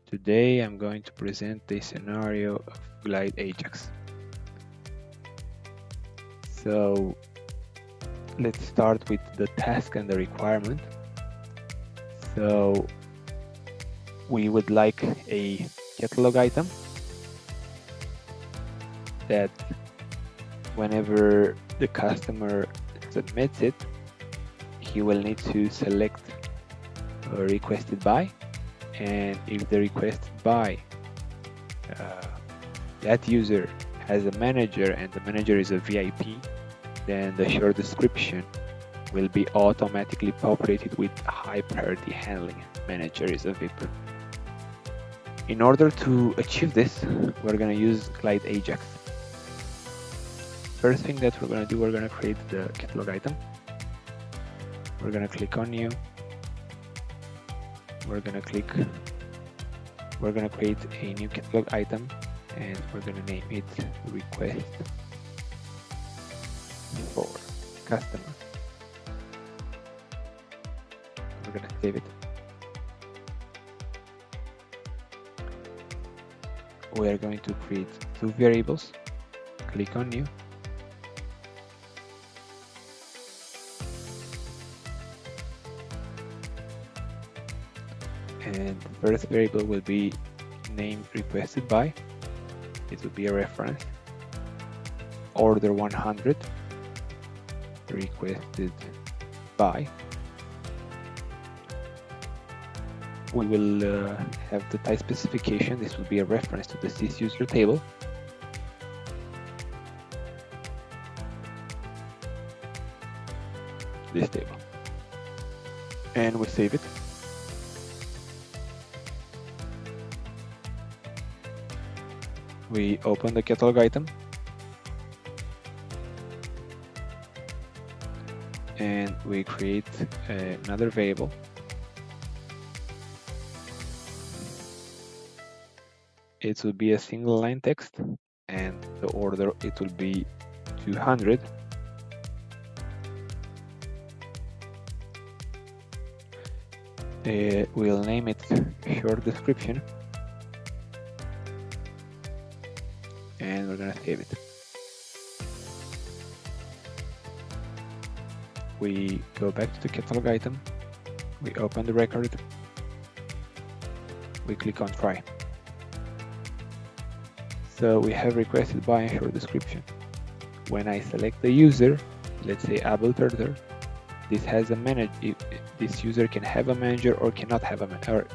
Today I'm going to present the scenario of GlideAjax. So let's start with the task and the requirement. So we would like a catalog item that whenever the customer submits it, he will need to select requested by, and if the requested by that user has a manager and the manager is a VIP, then the short description will be automatically populated with high priority handling. Manager is a VIP. In order to achieve this, we're going to use GlideAjax. First thing that we're going to do, we're going to create the catalog item. We're going to click on new. We're going to create a new catalog item, and we're going to name it request for customer. We're going to save it. We are going to create two variables. Click on new. And the first variable will be name requested by. It will be a reference. Order 100 requested by. We will have the type specification. This will be a reference to the sysuser table. This table. And we save it. We open the catalog item. And we create another variable. It will be a single line text, and the order, it will be 200. We'll name it short description, and we're gonna save it. We go back to the catalog item, we open the record, we click on try. So we have requested by and short description. When I select the user, let's say Abel Turter, this has a manager. This user can have a manager or cannot have a manager.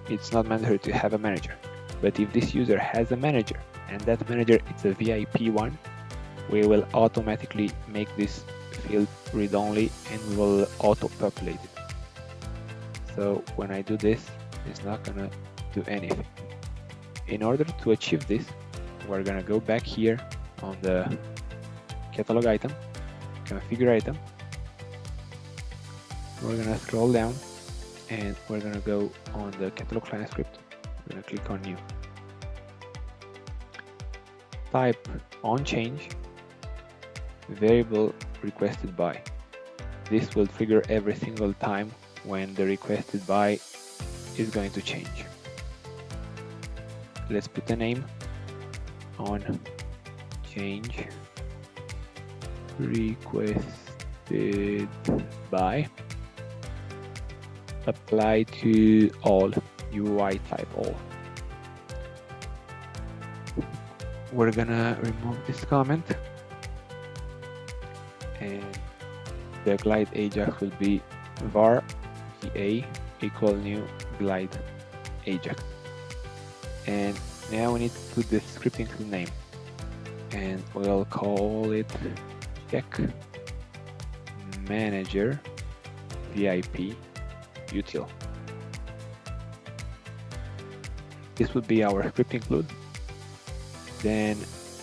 It's not mandatory to have a manager. But if this user has a manager and that manager is a VIP one, we will automatically make this field read-only and we will auto-populate it. So when I do this, it's not gonna do anything. In order to achieve this, we're gonna go back here on the catalog item, configure item. We're gonna scroll down and we're gonna go on the catalog client script. We're gonna click on new. Type onChange variable requested by. This will trigger every single time when the requested by is going to change. Let's put a name on change requested by. Apply to all, UI type all. We're gonna remove this comment, and the GlideAjax will be var GA equal new GlideAjax. And now we need to put the scripting tool name, and we'll call it check manager VIP util. This would be our script include. Then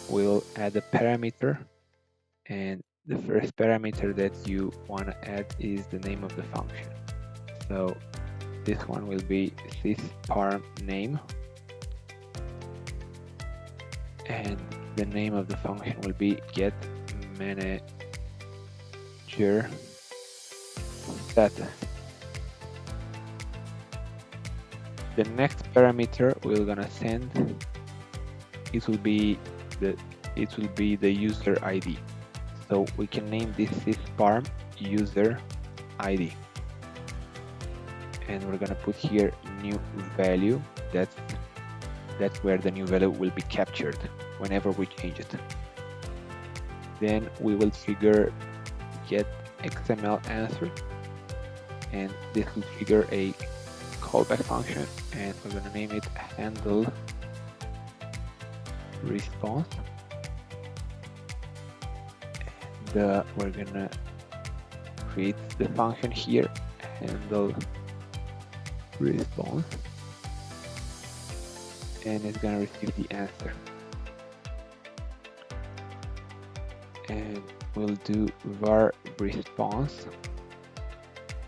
we'll add a parameter, and the first parameter that you want to add is the name of the function. So this one will be sysparm name, and the name of the function will be getManager status. the next parameter we're gonna send, it will be the user ID. So we can name this sysparm user ID, and we're gonna put here new value. That's where the new value will be captured whenever we change it. Then we will trigger getXMLAnswer, and this will trigger a callback function, and we're gonna name it handle response. And we're gonna create the function here, handle response, and it's gonna receive the answer. And we'll do var response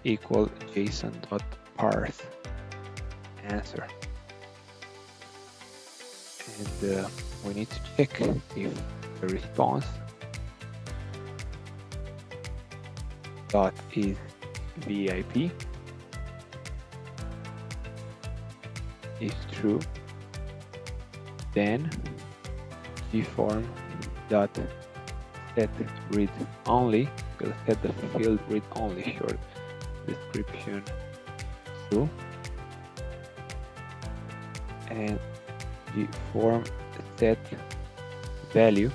equal json.parse answer, and we need to check if the response dot is VIP is true, then gform dot set read only will set the field read only short description true, and gform set value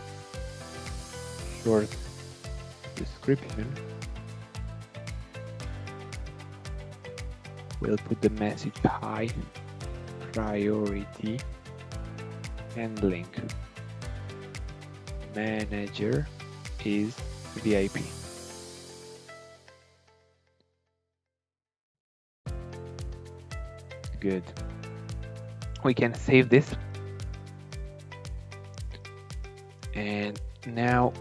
short description will put the message high priority handling manager is VIP. Good. We can save this, and now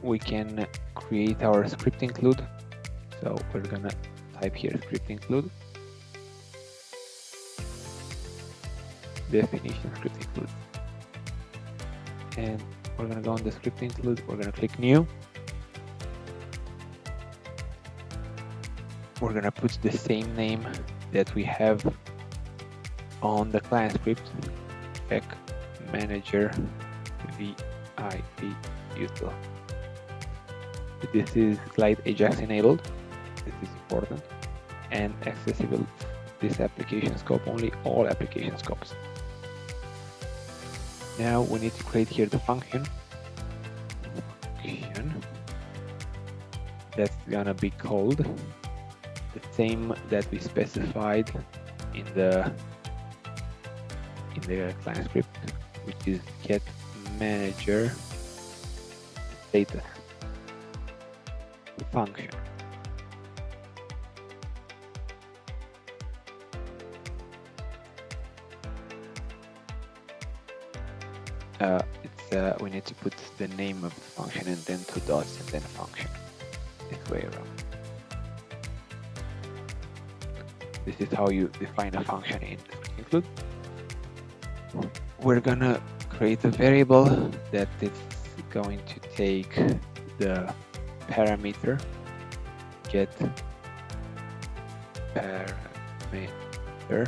we can create our script include. So we're gonna type here script include, definition script include, and we're gonna go on the script include. We're gonna click new. We're gonna put the same name that we have on the client script, check manager VIP util. This is GlideAjax enabled. This is important, and accessible this application scope only, all application scopes. Now we need to create here the function that's gonna be called the same that we specified in the client script, which is get manager status function. We need to put the name of the function and then two dots and then a function, this way around. This is how you define a function in include. We're gonna create a variable that is going to take the parameter get parameter,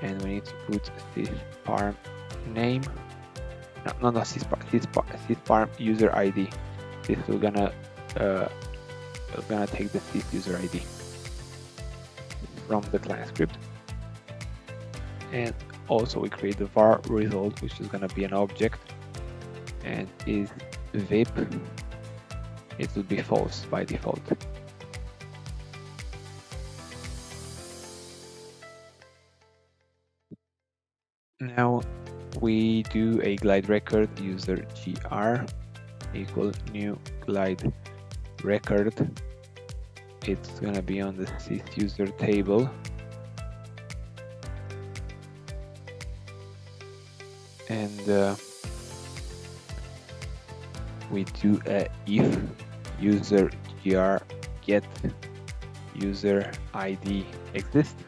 and we need to put sysparm name. No, sysparm user ID. This will gonna take the sys user ID from the client script, and also we create the var result, which is gonna be an object and is VIP. It will be false by default. Now we do a glide record user gr equal new glide record. It's gonna be on the sys user table, and we do a if user gr get user ID exists.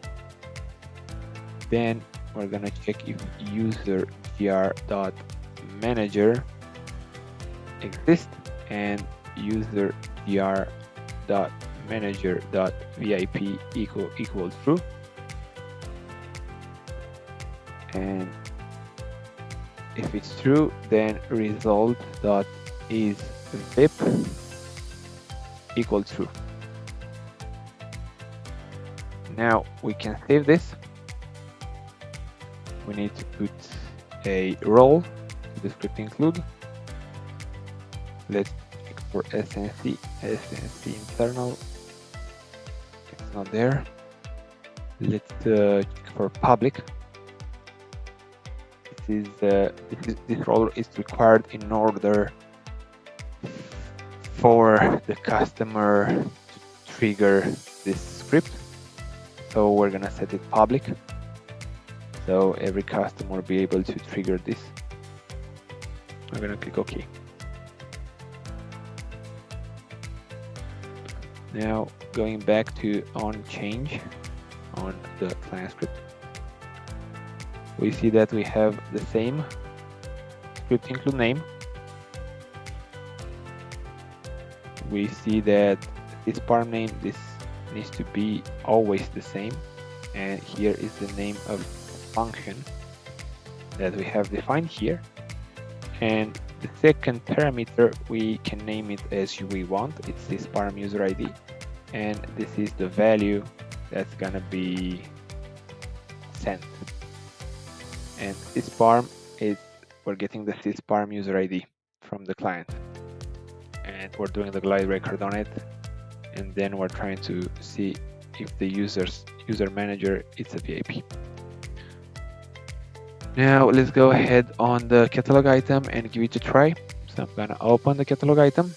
Then we're gonna check if user gr dot manager exists and user gr dot manager dot VIP equal true. and if it's true, then result.isVip equals true. Now we can save this. We need to put a role to the script include. Let's check for SNC internal. It's not there. Let's check for public. This role is required in order for the customer to trigger this script. So we're gonna set it public, so every customer will be able to trigger this. I'm gonna click OK. Now going back to onChange on the client script, we see that we have the same script include name. We see that this parm name, this needs to be always the same, and here is the name of the function that we have defined here, and the second parameter we can name it as we want. It's this parm user ID, and this is the value that's gonna be sent. And this parm is, we're getting the sysparm user ID from the client, and we're doing the glide record on it, and then we're trying to see if the user manager is a VIP. Now let's go ahead on the catalog item and give it a try. So I'm gonna open the catalog item.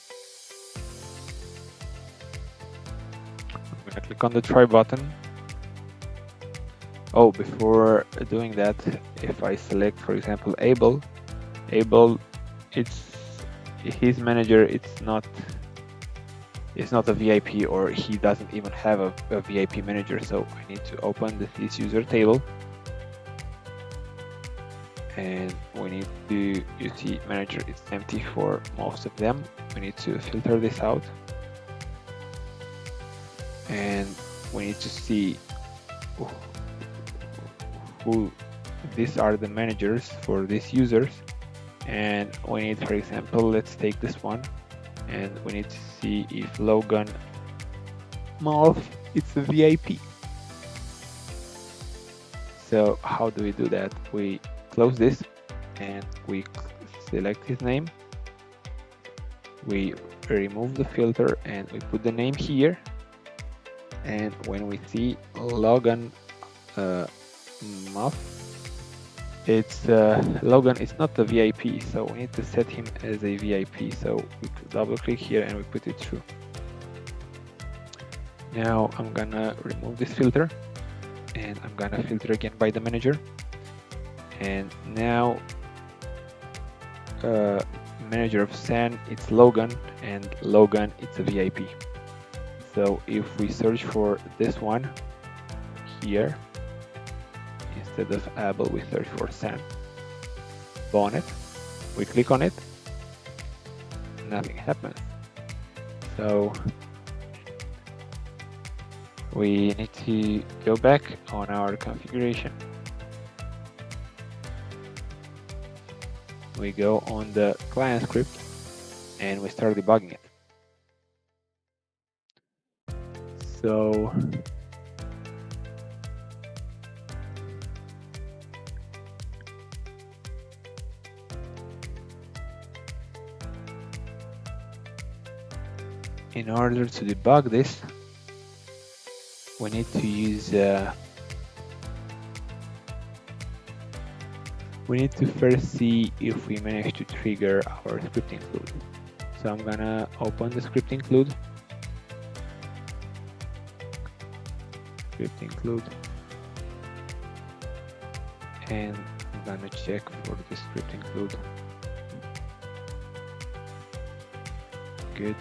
I'm gonna click on the try button. Oh, before doing that, if I select, for example, Abel, it's his manager. It's not a VIP, or he doesn't even have a VIP manager. So I need to open this user table, and we need to, you see, manager is empty for most of them. We need to filter this out, and we need to see who these are the managers for these users. And we need, for example, let's take this one, and we need to see if Logan Malf it's a VIP. So how do we do that? We close this and we select his name, we remove the filter and we put the name here, and when we see Logan Muff, it's Logan is not a VIP, so we need to set him as a VIP. So we double click here and we put it through. Now I'm gonna remove this filter and I'm gonna filter again by the manager, and now manager of San, it's Logan, and Logan it's a VIP. So if we search for this one here, instead of Abel, we search for Sam Bonnet. We click on it, nothing happens. So we need to go back on our configuration. We go on the client script and we start debugging it. So in order to debug this, we need to use we need to first see if we manage to trigger our script include. So I'm gonna open the script include, and I'm gonna check for the script include. Good.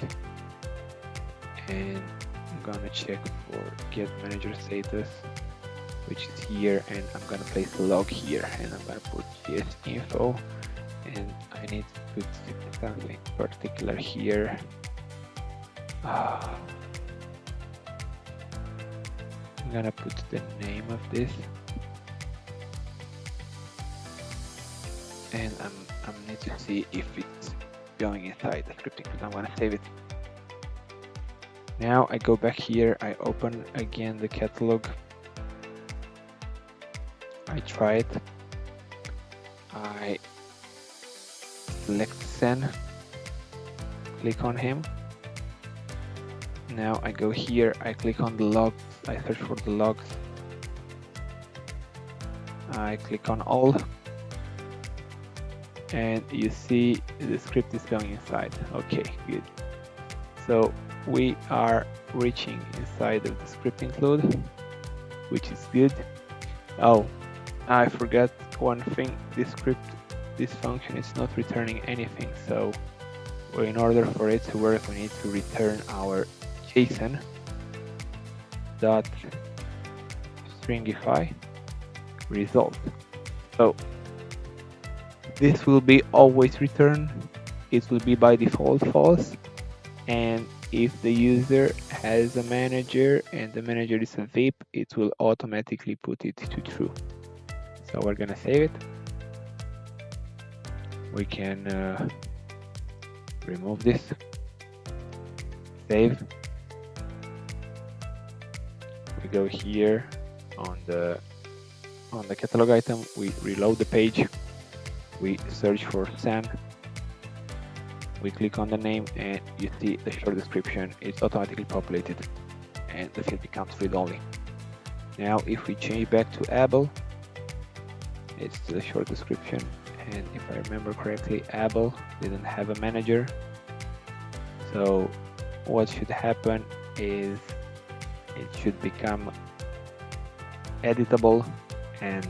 And I'm gonna check for get manager status, which is here, and I'm gonna place a log here, and I'm gonna put gs info, and I need to put something particular here. I'm gonna put the name of this, and I'm need to see if it's going inside the scripting. I'm gonna save it. Now I go back here, I open again the catalog, I try it, I select Sen, click on him. Now I go here, I click on the logs, I search for the logs, I click on all, and you see the script is going inside. Okay, good. So we are reaching inside of the script include, which is good. Oh, I forgot one thing. This function is not returning anything. So in order for it to work, we need to return our JSON dot stringify result. So this will be always returned. It will be by default false. And if the user has a manager and the manager is a VIP, it will automatically put it to true. So we're gonna save it. We can remove this, save. We go here on the catalog item, we reload the page, we search for Sen, we click on the name, and you see the short description is automatically populated and the field becomes read-only. Now if we change back to able, it's still a short description, and if I remember correctly, able didn't have a manager. So what should happen is it should become editable, and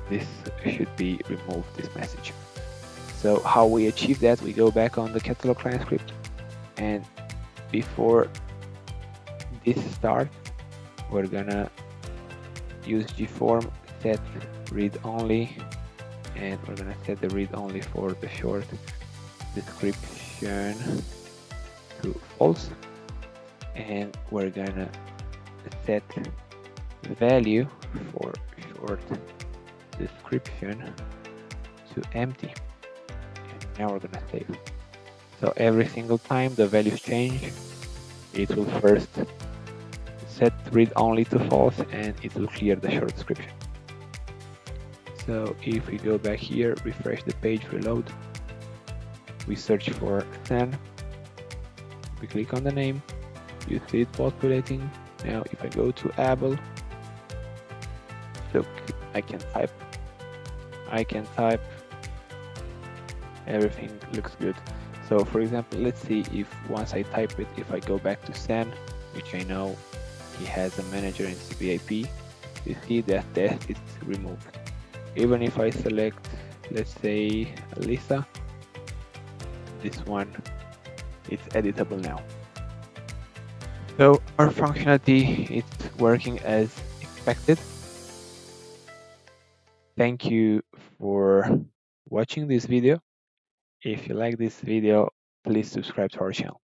this should be removed, this message. So how we achieve that, we go back on the catalog client script, and before this starts, we're gonna use gform set read only, and we're gonna set the read only for the short description to false, and we're gonna set value for short description to empty. And now we're gonna save. So every single time the values change, it will first set read only to false, and it will clear the short description. So if we go back here, refresh the page, reload, we search for Sen, we click on the name, you see it populating. Now if I go to able, look, I can type, everything looks good. So for example, let's see if once I type it, if I go back to Sen, which I know he has a manager in CVIP, you see that test is removed. Even if I select, let's say, Lisa, this one, it's editable now. So our functionality is working as expected. Thank you for watching this video. If you like this video, please subscribe to our channel.